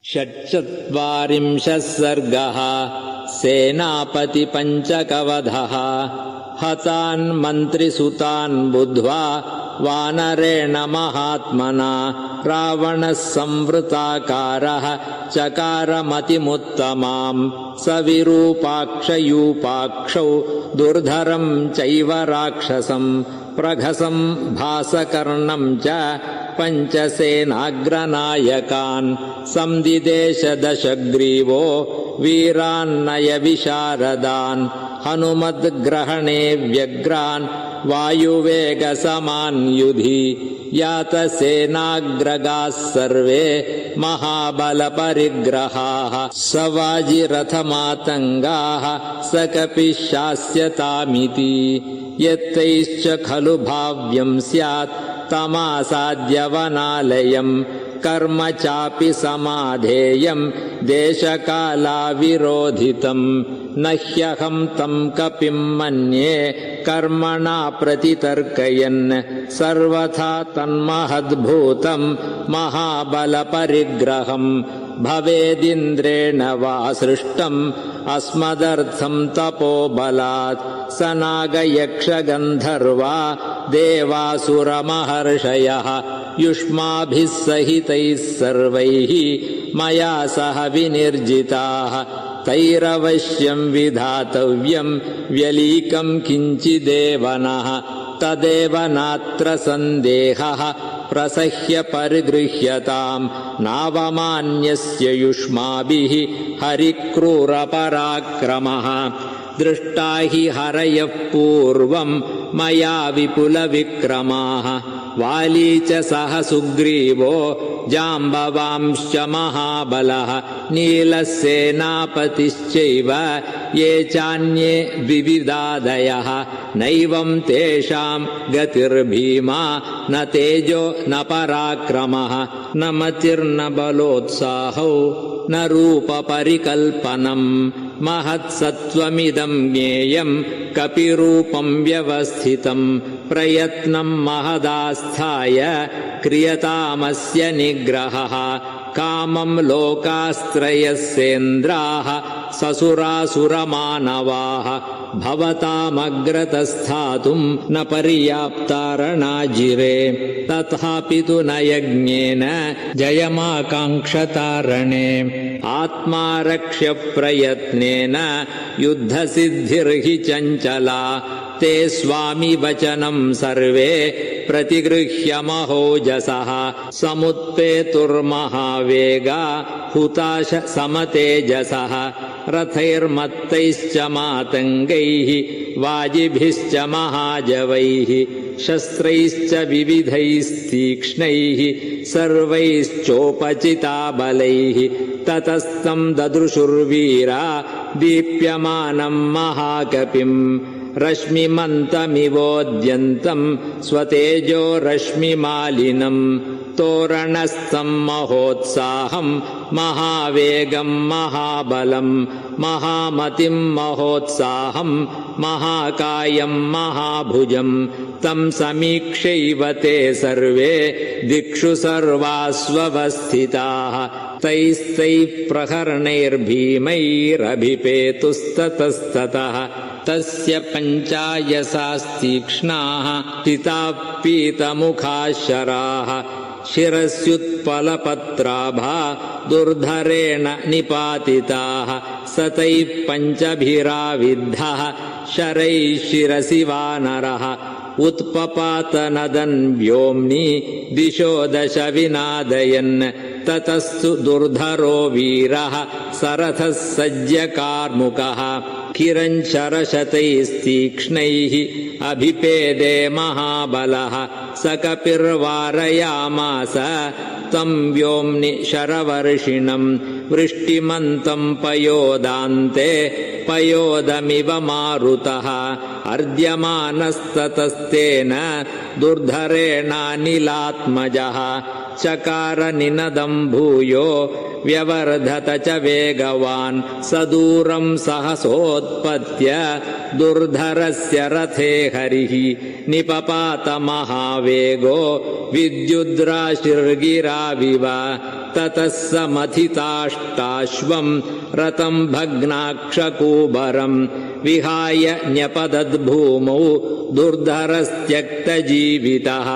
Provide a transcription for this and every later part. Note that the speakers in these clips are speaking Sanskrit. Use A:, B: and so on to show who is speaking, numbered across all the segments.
A: षट्चत्वारिंशः सर्गः। सेनापतिपञ्चकवधः। हतान् मन्त्रिसुतान् बुद्ध्वा वानरेण महात्मना रावणः संवृताकारः चकारमतिमुत्तमाम्। सविरूपाक्षयूपाक्षौ दुर्धरं चैव राक्षसं प्रघसं भासकर्णं च पञ्चसेनाग्रनायकान्। संदिदेश दशग्रीवो वीरान्नयविशारदान् हनुमद्ग्रहणे व्यग्रान् वायुवेगसमान् युधि। यातसेनाग्रगाः सर्वे महाबलपरिग्रहाः सवाजिरथमातङ्गाः स कपिशास्यतामिति। यत्तैश्च खलु भाव्यं स्यात् तमासाद्यवनालयम् कर्म चापि समाधेयं देशकालाविरोधितं। न ह्यहं तं कपिं मन्ये कर्मणा प्रतितर्कयन् सर्वथा तन्महद्भूतं महाबलपरिग्रहम्। भवेदिन्द्रेण वा सृष्टम् अस्मदर्थं तपोबलात् स नागयक्षगन्धर्वा देवासुरमहर्षयः युष्माभिः सहितैः सर्वैः मया सह विनिर्जिताः। तैरवश्यं विधातव्यं व्यलीकं किञ्चिदेव नः तदेव नात्र सन्देहः प्रसह्य परिगृह्यताम्। नावमान्यस्य युष्माभिः हरिक्रूरपराक्रमः दृष्टा हि हरयः पूर्वं मया विपुलविक्रमाः। वाली च सह सुग्रीवो जाम्बवांश्च महाबलः नीलसेनापतिश्चैव ये चान्ये विविधादयः। नैवं तेषां गतिर्भीमा न तेजो न पराक्रमः न मतिर्न बलोत्साहौ न रूपपरिकल्पनम्। महत्सत्त्वमिदं ज्ञेयं कपिरूपं व्यवस्थितं प्रयत्नं महदास्थाय क्रियतामस्य निग्रहः। कामं लोकास्त्रयस्येन्द्राः ससुरासुरमानवाः भवतामग्रतस्थातुं न पर्याप्तारणाजिरे। तथापि तु न यज्ञेन जयमाकाङ्क्षतारणे आत्मारक्ष्य प्रयत्नेन युद्धसिद्धिर्हि चञ्चला। ते स्वामी वचनं सर्वे प्रतिगृह्य महोजसः समुत्पेतुर्महावेगा हुताश समतेजसः। रथैर्मत्तैश्च मातङ्गैः वाजिभिश्च महाजवैः शस्त्रैश्च विविधैस्तीक्ष्णैः सर्वैश्चोपचिताबलैः। ततस्तं ददृशुर्वीरा दीप्यमानं महाकपिम् रश्मिमन्तमिवोद्यन्तं स्वतेजो रश्मिमालिनं। तोरणस्थं महोत्साहं महावेगं महाबलं महामतिं महोत्साहं महाकायं महाभुजं। तं समीक्षैव ते सर्वे दिक्षु सर्वास्वस्थिताः। तैस्तैः प्रहरणैर्भीमैरभिपेतुस्ततस्ततः। तस्य पञ्चायसास्तीक्ष्णाः पिताः पीतमुखाः शराः शिरस्युत्पलपत्राभा दुर्धरेण निपातिताः। स तैः पञ्चभिराविद्धः शरैः शिरसि वानरः उत्पपातनदन् व्योम्नि दिशो दश विनादयन्। ततस्तु दुर्धरो वीरः सरथः सज्जकार्मुकः किरञ्शरशतैस्तीक्ष्णैः अभिपेदे महाबलः। स कपिर्वारयामास तं व्योम्नि शरवर्षिणं वृष्टिमन्तं पयोदान्ते पयोदमिव मारुतः। अर्ध्यमानस्ततस्तेन दुर्धरेणानिलात्मजः चकार निनदं भूयो व्यवर्धत च वेगवान् स दूरं सहसोत्पत्य दुर्धरस्य रथे हरिः निपपात महावेगो विद्युद्राशिर्गिराविव ततः स मथिताष्टाश्वं रतं भग्नाक्षकूबरं विहाय न्यपतद्भूमौ दुर्धरस्त्यक्तजीवितः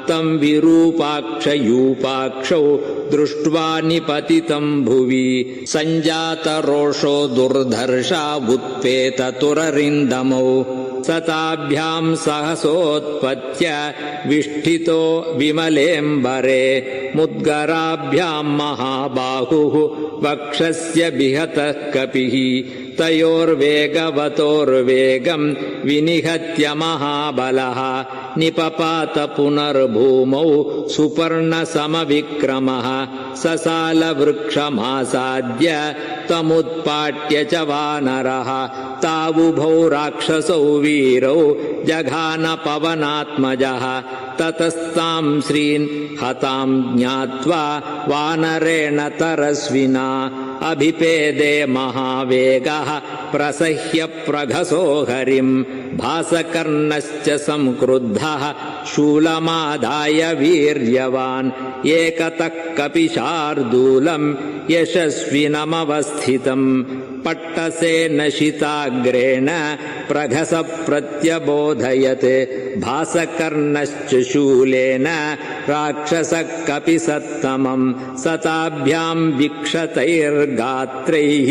A: तं विरूपाक्षयूपाक्षौ दृष्ट्वा निपतितं भुवि सञ्जातरोषो दुर्धर्षावुत्पेततुररिन्दमौ सताभ्यां सहसोत्पत्य विष्ठितो विमलेऽम्बरे मुद्गराभ्यां महाबाहुः वक्षस्य बिहतः कपिः तयोर्वेगवतोर्वेगं विनिहत्य महाबलः निपपात पुनर्भूमौ सुपर्णसमविक्रमः ससालवृक्षमासाद्य तमुत्पाट्य च वानरः तावुभौ राक्षसौ वीरौ जघान पवनात्मजः ततस्तां श्रीन् हतां ज्ञात्वा वानरेण तरस्विना अभिपेदे महावेगः प्रसह्य प्रघसो हरिं भासकर्णश्च संक्रुद्धः शूलमादाय वीर्यवान् एकतः कपिशार्दूलं यशस्विनमवस्थितं पट्टसेन शिताग्रेण प्रघस प्रत्यबोधयत् भासकर्णश्च शूलेन राक्षसः कपिसत्तमं सताभ्यां विक्षतैर्गात्रैः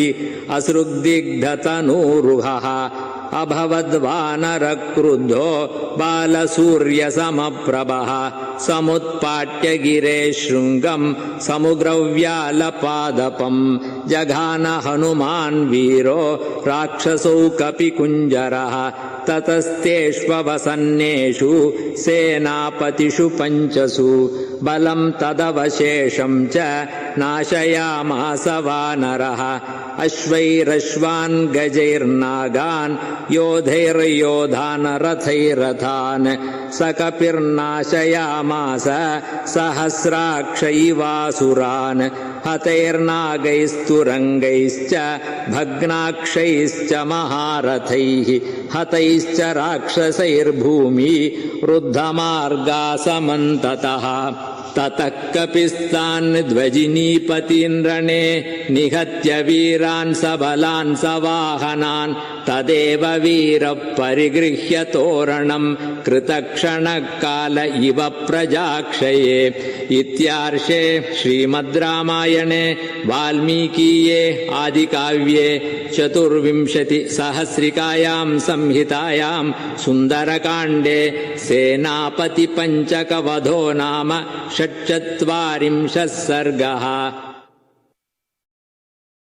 A: असृग्दिग्धतनूरुहः अभवद्वानरक्रुद्धो बालसूर्यसमप्रभः समुत्पाट्य गिरे शृङ्गं समुग्रव्यालपादपं जघान हनुमान् वीरो राक्षसौ कपिकुञ्जरः ततस्तेष्ववसन्नेषु सेनापतिषु पञ्चसु बलं तदवशेषं च नाशयामास वानरः अश्वैरश्वान् गजैर्नागान् योधैर्योधान् रथैरथान् सकपिर्नाशयामास सहस्राक्षैवासुरान् हतैर्नागैस्तुरङ्गैश्च भग्नाक्षैश्च महारथैः हतैश्च राक्षसैर्भूमि रुद्धमार्गासमन्ततः ततः कपिस्तान् ध्वजिनीपतीन् रणे निहत्य वीरान् सबलान् सवाहनान् तदेव वीरः परिगृह्य तोरणं कृतक्षणकाल इव प्रजाक्षये इत्यार्षे श्रीमद् रामायणे वाल्मीकीये आदिकाव्ये 24 सहस्रिकायां संहितायां सुन्दरकाण्डे सेनापतिपञ्चकवधो नाम 46 सर्गः।